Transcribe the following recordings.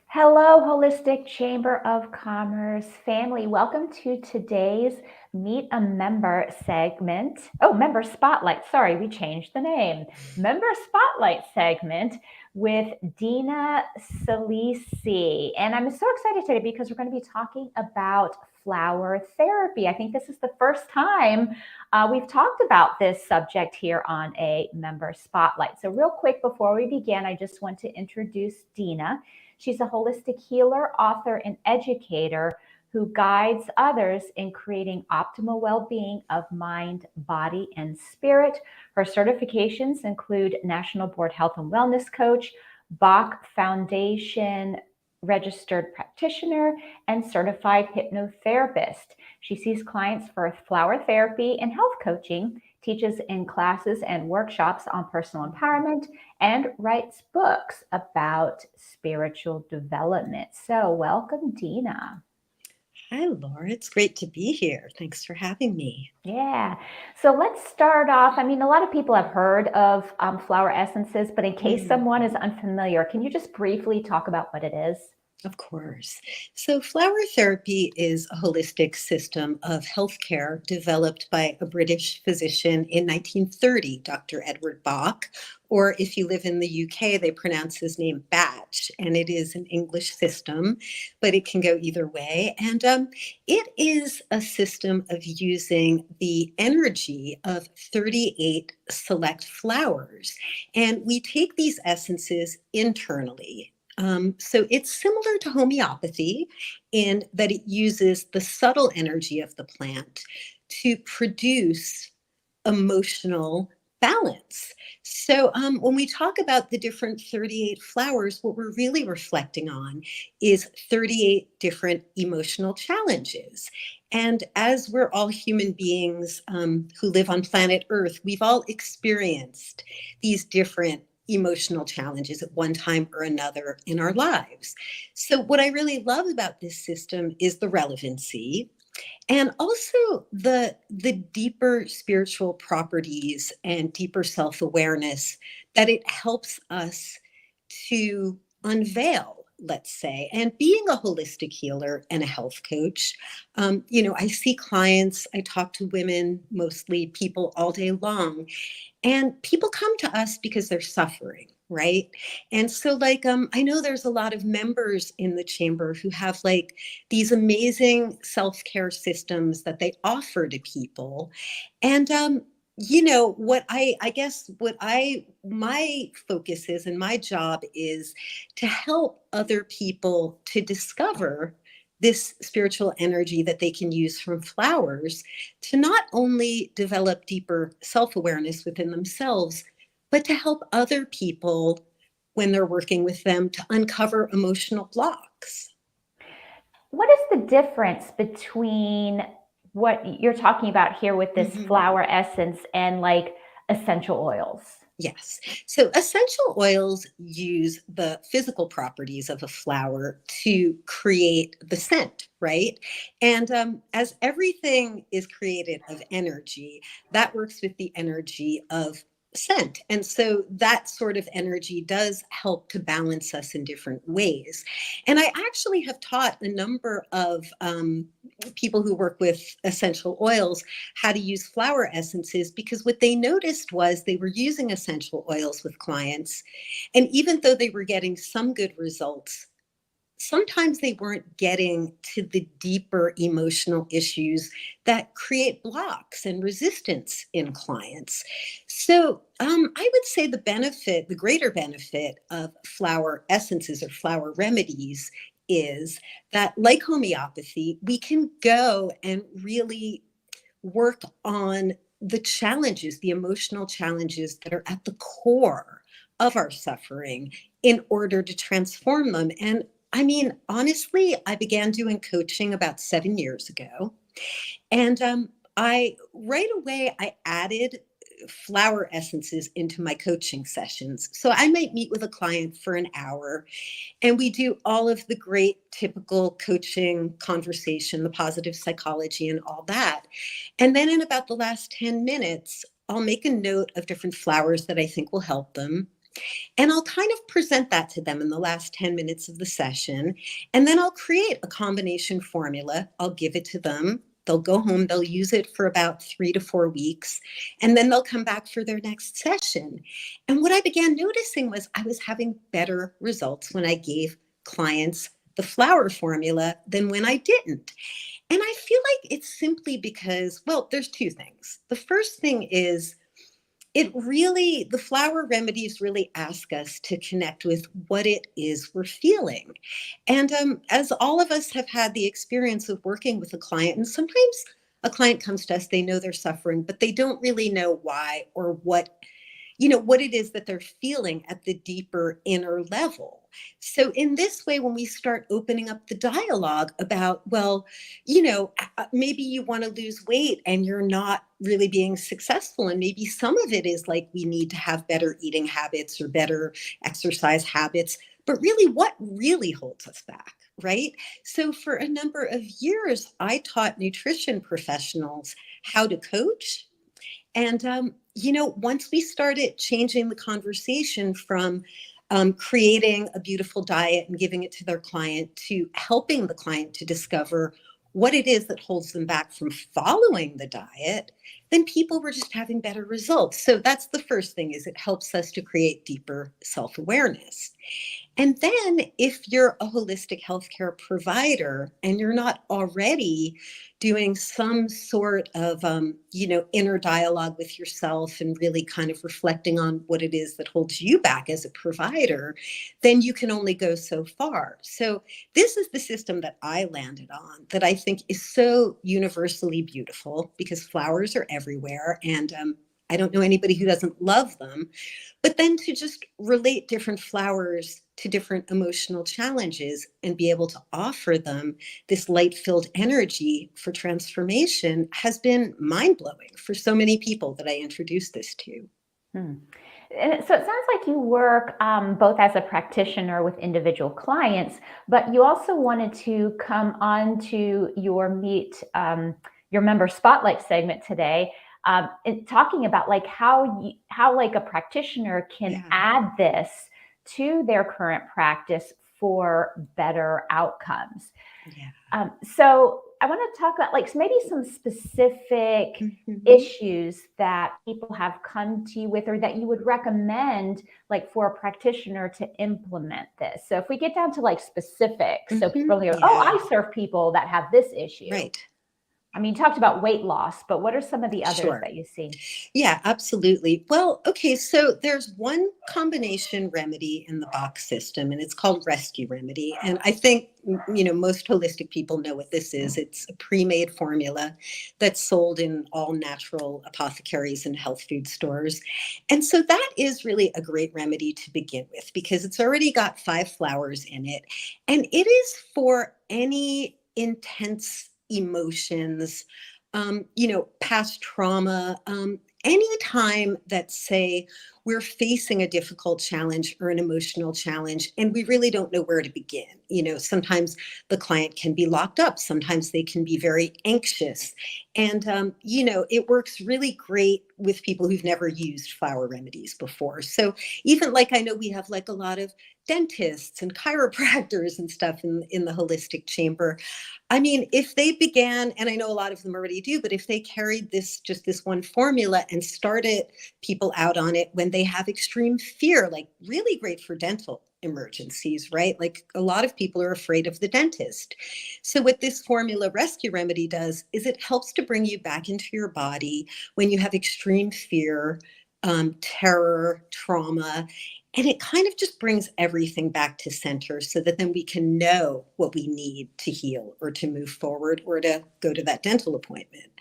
Hello, Holistic Chamber of Commerce family. Welcome to today's Meet a Member segment. Oh, Member Spotlight. Sorry, we changed the name. Member Spotlight segment with Dina Saalisi. And I'm so excited today because we're going to be talking about flower therapy. I think this is the first time we've talked about this subject here on a Member Spotlight. So, real quick before we begin, I just want to introduce Dina. She's a holistic healer, author, and educator who guides others in creating optimal well being of mind, body, and spirit. Her certifications include National Board Health and Wellness Coach, Bach Foundation registered practitioner, and certified hypnotherapist. She sees clients for flower therapy and health coaching, teaches in classes and workshops on personal empowerment, and writes books about spiritual development. So, welcome, Dina. Hi, Laura. It's great to be here. Thanks for having me. Yeah. So let's start off. I mean, a lot of people have heard of flower essences, but in case someone is unfamiliar, can you just briefly talk about what it is? Of course. So, flower therapy is a holistic system of healthcare developed by a British physician in 1930, Dr. Edward Bach, or if you live in the UK, they pronounce his name Batch, and it is an English system, but it can go either way. And it is a system of using the energy of 38 select flowers. And we take these essences internally. So it's similar to homeopathy in that it uses the subtle energy of the plant to produce emotional balance. So when we talk about the different 38 flowers, what we're really reflecting on is 38 different emotional challenges. And as we're all human beings who live on planet Earth, we've all experienced these different emotional challenges at one time or another in our lives. So what I really love about this system is the relevancy and also the deeper spiritual properties and deeper self-awareness that it helps us to unveil, let's say. And being a holistic healer and a health coach, I see clients, I talk to women, mostly people all day long, and people come to us because they're suffering, right? And so, I know there's a lot of members in the chamber who have these amazing self-care systems that they offer to people. And what I guess my focus is and my job is to help other people to discover this spiritual energy that they can use from flowers to not only develop deeper self-awareness within themselves, but to help other people when they're working with them to uncover emotional blocks. What is the difference between what you're talking about here with this flower essence and like essential oils? Yes. So essential oils use the physical properties of a flower to create the scent, right? And as everything is created of energy, that works with the energy of scent. And so that sort of energy does help to balance us in different ways. And I actually have taught a number of people who work with essential oils how to use flower essences because what they noticed was they were using essential oils with clients. And even though they were getting some good results, sometimes they weren't getting to the deeper emotional issues that create blocks and resistance in clients. So I would say the greater benefit of flower essences or flower remedies is that, like homeopathy, we can go and really work on the challenges, the emotional challenges that are at the core of our suffering in order to transform them. And I mean, honestly, I began doing coaching about 7 years ago. And I right away, I added flower essences into my coaching sessions. So I might meet with a client for an hour and we do all of the great typical coaching conversation, the positive psychology and all that. And then in about the last 10 minutes, I'll make a note of different flowers that I think will help them. And I'll kind of present that to them in the last 10 minutes of the session. And then I'll create a combination formula. I'll give it to them. They'll go home, they'll use it for about 3 to 4 weeks, and then they'll come back for their next session. And what I began noticing was I was having better results when I gave clients the flower formula than when I didn't. And I feel like it's simply because, well, there's two things. The first thing is the flower remedies really ask us to connect with what it is we're feeling. And as all of us have had the experience of working with a client, and sometimes a client comes to us, they know they're suffering, but they don't really know why or what it is that they're feeling at the deeper inner level. So in this way, when we start opening up the dialogue about, well, maybe you want to lose weight and you're not really being successful, and maybe some of it is like we need to have better eating habits or better exercise habits, but really what really holds us back, right? So for a number of years I taught nutrition professionals how to coach. And, once we started changing the conversation from creating a beautiful diet and giving it to their client to helping the client to discover what it is that holds them back from following the diet, then people were just having better results. So that's the first thing, is it helps us to create deeper self-awareness. And then if you're a holistic healthcare provider and you're not already doing some sort of, inner dialogue with yourself and really kind of reflecting on what it is that holds you back as a provider, then you can only go so far. So this is the system that I landed on that I think is so universally beautiful, because flowers are everywhere. And I don't know anybody who doesn't love them. But then to just relate different flowers to different emotional challenges and be able to offer them this light-filled energy for transformation has been mind-blowing for so many people that I introduced this to. Hmm. And so it sounds like you work both as a practitioner with individual clients, but you also wanted to come on to your member spotlight segment today, talking about like how like a practitioner can Yeah. add this to their current practice for better outcomes. Yeah. So I want to talk about like maybe some specific Mhm. issues that people have come to you with, or that you would recommend like for a practitioner to implement this. So if we get down to like specifics, so people go, oh, Yeah. I serve people that have this issue. Right. I mean, you talked about weight loss, but what are some of the others Sure. that you see? Yeah, absolutely. Well, okay, so there's one combination remedy in the box system, and it's called Rescue Remedy. And I think, most holistic people know what this is. It's a pre-made formula that's sold in all natural apothecaries and health food stores. And so that is really a great remedy to begin with, because it's already got 5 flowers in it. And it is for any intense emotions, past trauma, any time that, say, we're facing a difficult challenge or an emotional challenge and we really don't know where to begin. Sometimes the client can be locked up, sometimes they can be very anxious. And, it works really great with people who've never used flower remedies before. So even like, I know we have like a lot of dentists and chiropractors and stuff in the holistic chamber. I mean, if they began, and I know a lot of them already do, but if they carried this one formula and started people out on it when they have extreme fear, like really great for dental emergencies, right? Like a lot of people are afraid of the dentist. So what this formula Rescue Remedy does is it helps to bring you back into your body when you have extreme fear, terror, trauma, and it kind of just brings everything back to center so that then we can know what we need to heal or to move forward or to go to that dental appointment.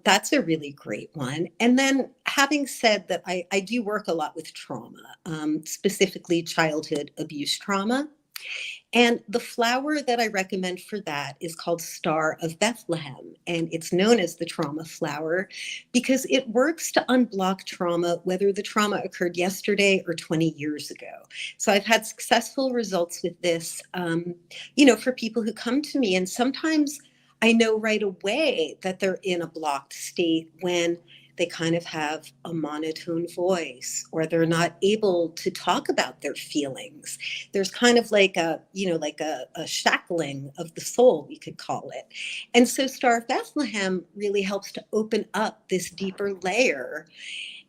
That's a really great one. And then having said that, I do work a lot with trauma, specifically childhood abuse trauma. And the flower that I recommend for that is called Star of Bethlehem. And it's known as the trauma flower because it works to unblock trauma, whether the trauma occurred yesterday or 20 years ago. So I've had successful results with this, for people who come to me. And sometimes I know right away that they're in a blocked state when they kind of have a monotone voice, or they're not able to talk about their feelings. There's kind of like a, like a shackling of the soul, we could call it. And so Star of Bethlehem really helps to open up this deeper layer.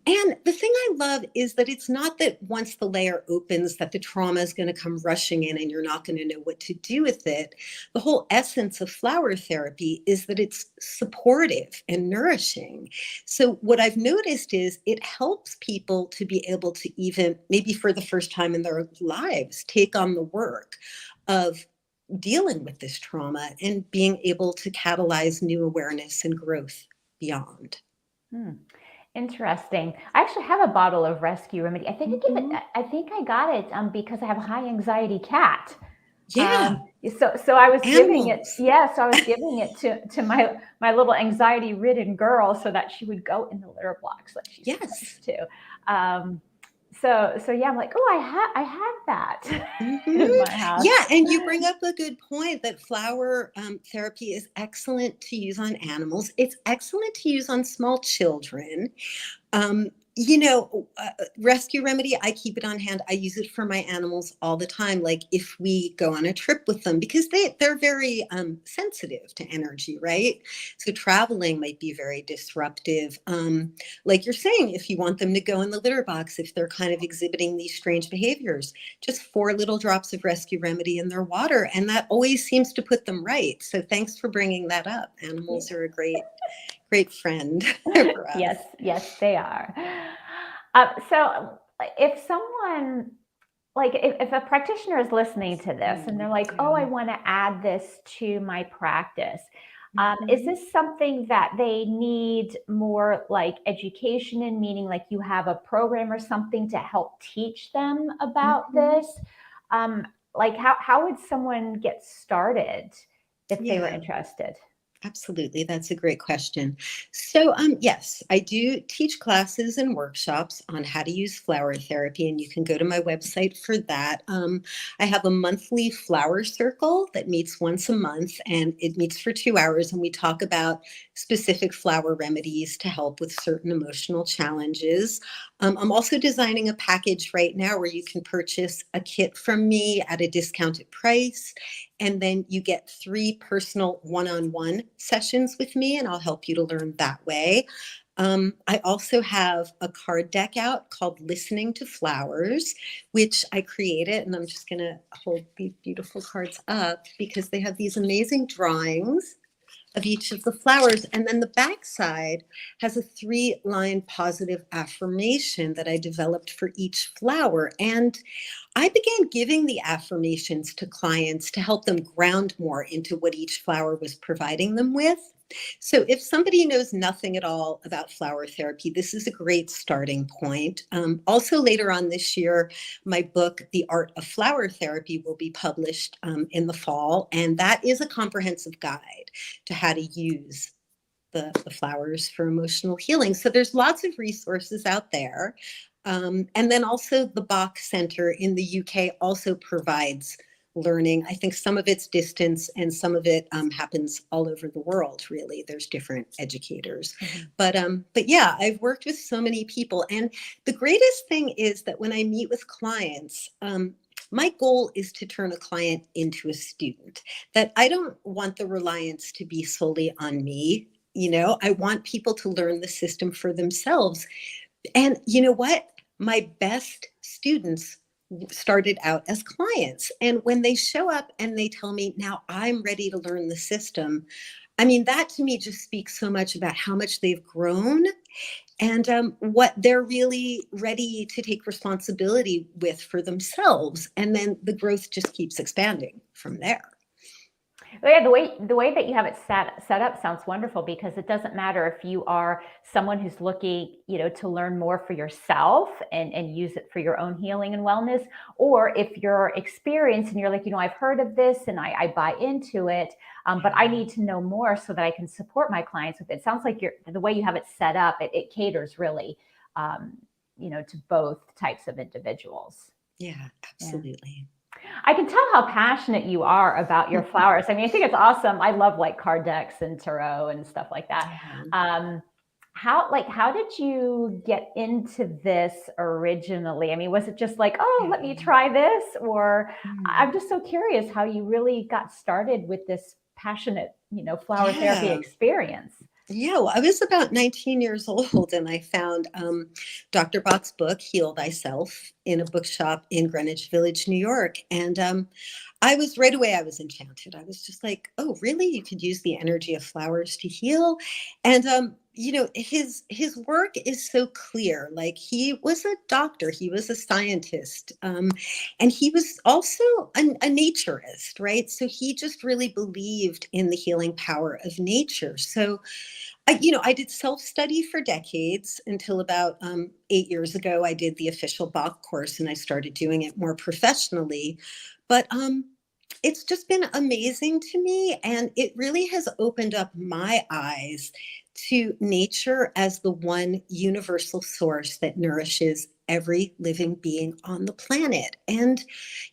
And the thing I love is that it's not that once the layer opens that the trauma is going to come rushing in and you're not going to know what to do with it. The whole essence of flower therapy is that it's supportive and nourishing. So what I've noticed is it helps people to be able to, even maybe for the first time in their lives, take on the work of dealing with this trauma and being able to catalyze new awareness and growth beyond. Hmm. Interesting. I actually have a bottle of Rescue Remedy. I think I think I got it because I have a high anxiety cat. Yeah, So I was giving it, animals. yeah, so I was giving it to my little anxiety ridden girl so that she would go in the litter box like she's Yes. supposed to. Um, so yeah, I'm like, oh, I have that Hmm. in my house. Yeah, and you bring up a good point that flower therapy is excellent to use on animals. It's excellent to use on small children. Um, Rescue Remedy, I keep it on hand. I use it for my animals all the time. Like if we go on a trip with them, because they're very sensitive to energy, right? So traveling might be very disruptive. Like you're saying, if you want them to go in the litter box, if they're kind of exhibiting these strange behaviors, just 4 little drops of Rescue Remedy in their water, and that always seems to put them right. So thanks for bringing that up. Animals are a great friend for us. Yes, yes, they are. So if someone, like if a practitioner is listening to this and they're like, oh, I Yeah. want to add this to my practice, is Mhm. this something that they need more like education in, meaning like you have a program or something to help teach them about Mhm. this? Um, like how would someone get started if they were Yeah. interested? Absolutely. That's a great question. So, yes, I do teach classes and workshops on how to use flower therapy, and you can go to my website for that. I have a monthly flower circle that meets once a month, and it meets for 2 hours, and we talk about specific flower remedies to help with certain emotional challenges. I'm also designing a package right now where you can purchase a kit from me at a discounted price, and then you get 3 personal one-on-one sessions with me, and I'll help you to learn that way. I also have a card deck out called Listening to Flowers, which I created. And I'm just going to hold these beautiful cards up because they have these amazing drawings of each of the flowers. And then the back side has a 3-line positive affirmation that I developed for each flower. And I began giving the affirmations to clients to help them ground more into what each flower was providing them with. So, if somebody knows nothing at all about flower therapy, this is a great starting point. Also, later on this year, my book, The Art of Flower Therapy, will be published in the fall. And that is a comprehensive guide to how to use the flowers for emotional healing. So there's lots of resources out there. And then also the Bach Center in the UK also provides learning. I think some of it's distance and some of it happens all over the world, really. There's different educators. Mhm. But yeah, I've worked with so many people. And the greatest thing is that when I meet with clients, my goal is to turn a client into a student, that I don't want the reliance to be solely on me. I want people to learn the system for themselves. And you know what? My best students started out as clients. And when they show up and they tell me, now I'm ready to learn the system, I mean, that to me just speaks so much about how much they've grown and what they're really ready to take responsibility with for themselves. And then the growth just keeps expanding from there. Oh, yeah, the way that you have it set up sounds wonderful because it doesn't matter if you are someone who's looking, to learn more for yourself and use it for your own healing and wellness, or if you're experienced and you're like, I've heard of this and I buy into it, but I Yeah. need to know more so that I can support my clients with it. It sounds like the way you have it set up, it caters really, to both types of individuals. Yeah, Yeah. absolutely. I can tell how passionate you are about your flowers. I mean, I think it's awesome. I love like card decks and tarot and stuff like that. Yeah. Um, how did you get into this originally? I mean, was it just like, oh, let me try this? Or Mm. I'm just so curious how you really got started with this passionate, flower therapy Yeah. experience. Yeah, well, I was about 19 years old and I found Dr. Bach's book, Heal Thyself, in a bookshop in Greenwich Village, New York. And I was right away, I was enchanted. I was just like, oh, really? You could use the energy of flowers to heal. And his work is so clear. Like he was a doctor, he was a scientist, and he was also a naturist, right? So he just really believed in the healing power of nature. So I did self-study for decades until about 8 years ago. I did the official Bach course and I started doing it more professionally. But it's just been amazing to me. And it really has opened up my eyes to nature as the one universal source that nourishes every living being on the planet. And,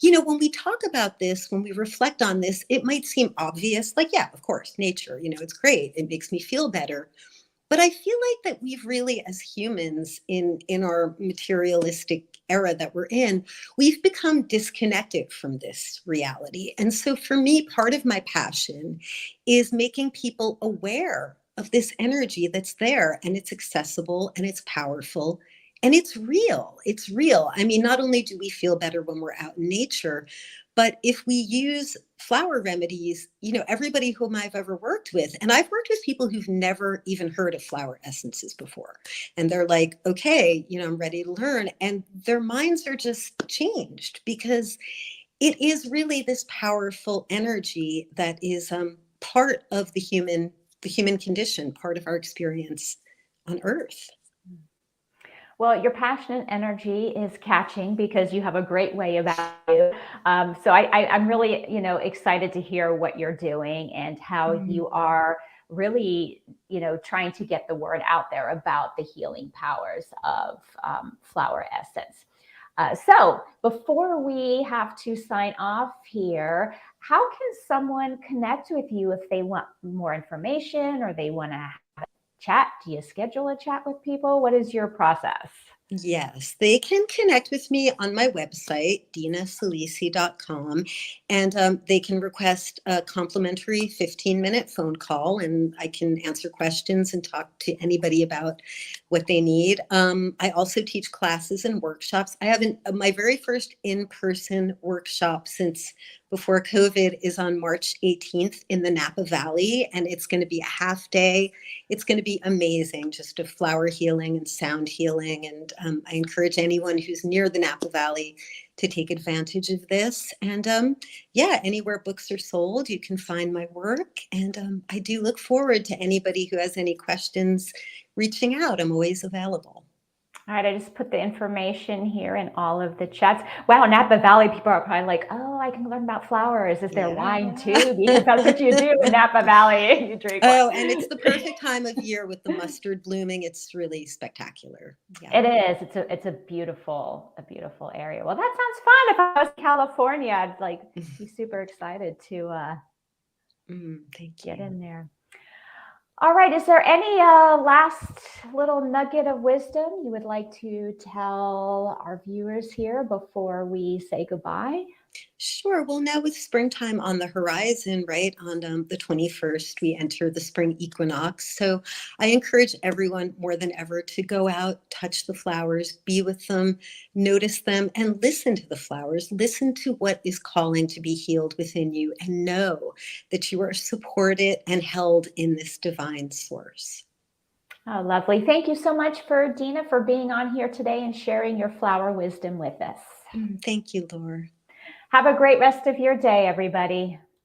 when we talk about this, when we reflect on this, it might seem obvious, like, yeah, of course, nature, it's great. It makes me feel better. But I feel like that we've really, as humans in our materialistic era that we're in, we've become disconnected from this reality. And so for me, part of my passion is making people aware of this energy that's there, and it's accessible and it's powerful and it's real. It's real. I mean, not only do we feel better when we're out in nature, but if we use flower remedies, everybody whom I've ever worked with, and I've worked with people who've never even heard of flower essences before. And they're like, okay, I'm ready to learn. And their minds are just changed because it is really this powerful energy that is part of the human condition, part of our experience on Earth. Well, your passionate energy is catching because you have a great way about you. So I'm really, excited to hear what you're doing and how Mm. you are really, trying to get the word out there about the healing powers of flower essence. So before we have to sign off here, how can someone connect with you if they want more information or they want to chat? Do you schedule a chat with people? What is your process? Yes, they can connect with me on my website, dinasaalisi.com, and they can request a complimentary 15-minute phone call, and I can answer questions and talk to anybody about what they need. I also teach classes and workshops. I have my very first in-person workshop since before COVID is on March 18th in the Napa Valley, and it's going to be a half day. It's going to be amazing, just a flower healing and sound healing. And I encourage anyone who's near the Napa Valley to take advantage of this. And yeah, anywhere books are sold, you can find my work. And I do look forward to anybody who has any questions reaching out. I'm always available. All right, I just put the information here in all of the chats. Wow, Napa Valley people are probably like, oh, I can learn about flowers. Is there wine Yeah. too? Because that's what you do in Napa Valley. You drink Oh, and it's the wine. perfect time of year with the mustard blooming. It's really spectacular. Yeah. It is. It's a beautiful area. Well, that sounds fun. If I was in California, I'd like be super excited to Thank get you. in there. All right. Is there any last little nugget of wisdom you would like to tell our viewers here before we say goodbye? Sure. Well, now with springtime on the horizon, right, on the 21st, we enter the spring equinox. So I encourage everyone more than ever to go out, touch the flowers, be with them, notice them, and listen to the flowers. Listen to what is calling to be healed within you, and know that you are supported and held in this divine source. Oh, lovely. Thank you so much for Dina for being on here today and sharing your flower wisdom with us. Thank you, Lore. Have a great rest of your day, everybody.